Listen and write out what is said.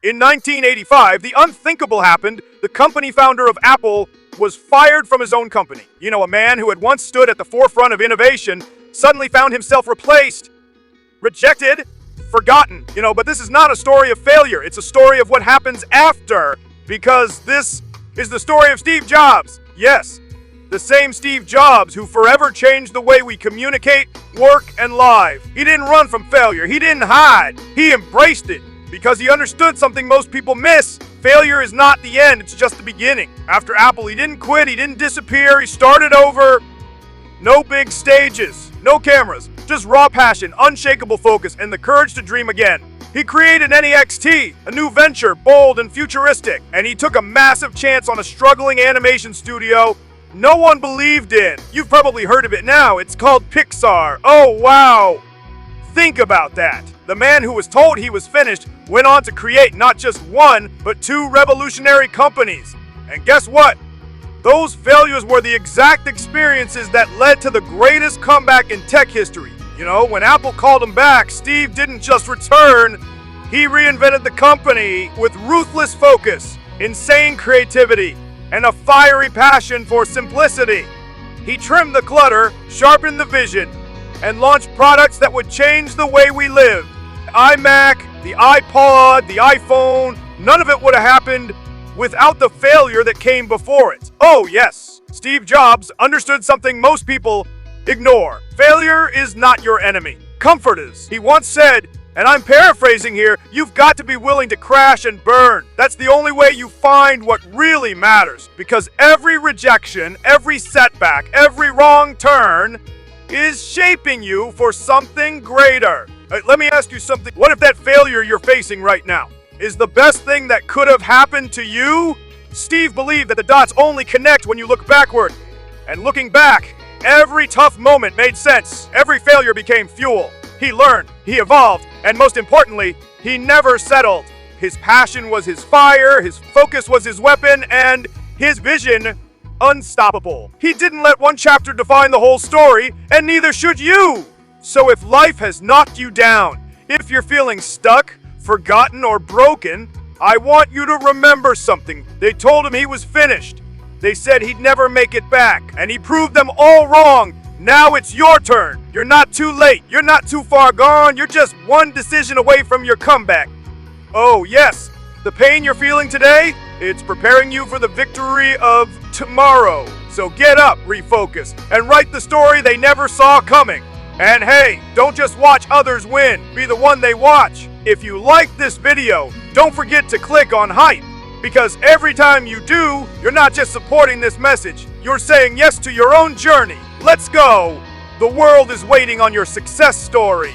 In 1985, the unthinkable happened. The company founder of Apple was fired from his own company. You know, a man who had once stood at the forefront of innovation suddenly found himself replaced, rejected, forgotten. But this is not a story of failure. It's a story of what happens after, because this is the story of Steve Jobs. Yes, the same Steve Jobs who forever changed the way we communicate, work, and live. He didn't run from failure. He didn't hide. He embraced it because he understood something most people miss. Failure is not the end. It's just the beginning. After Apple, he didn't quit. He didn't disappear. He started over. No big stages, no cameras, just raw passion, unshakable focus, and the courage to dream again. He created NEXT, a new venture, bold and futuristic, and he took a massive chance on a struggling animation studio no one believed in. You've probably heard of it now. It's called Pixar. Oh, wow. Think about that. The man who was told he was finished went on to create not just one, but two revolutionary companies. And guess what? Those failures were the exact experiences that led to the greatest comeback in tech history. When Apple called him back, Steve didn't just return, he reinvented the company with ruthless focus, insane creativity, and a fiery passion for simplicity. He trimmed the clutter, sharpened the vision, and launched products that would change the way we live. The iMac, the iPod, the iPhone, none of it would have happened without the failure that came before it. Oh yes, Steve Jobs understood something most people ignore. Failure is not your enemy. Comfort is. He once said, and I'm paraphrasing here, you've got to be willing to crash and burn. That's the only way you find what really matters. Because every rejection, every setback, every wrong turn is shaping you for something greater. Let me ask you something. What if that failure you're facing right now is the best thing that could have happened to you? Steve believed that the dots only connect when you look backward. And looking back, every tough moment made sense. Every failure became fuel. He learned, he evolved, and most importantly, he never settled. His passion was his fire, his focus was his weapon, and his vision unstoppable. He didn't let one chapter define the whole story, and neither should you. So if life has knocked you down, if you're feeling stuck, forgotten, or broken, I want you to remember something. They told him he was finished. They said he'd never make it back, and he proved them all wrong. Now it's your turn. You're not too late. You're not too far gone. You're just one decision away from your comeback. Oh yes, the pain you're feeling today, it's preparing you for the victory of tomorrow. So get up, refocus, and write the story they never saw coming. And hey, don't just watch others win. Be the one they watch. If you like this video, don't forget to click on hype. Because every time you do, you're not just supporting this message, you're saying yes to your own journey. Let's go! The world is waiting on your success story.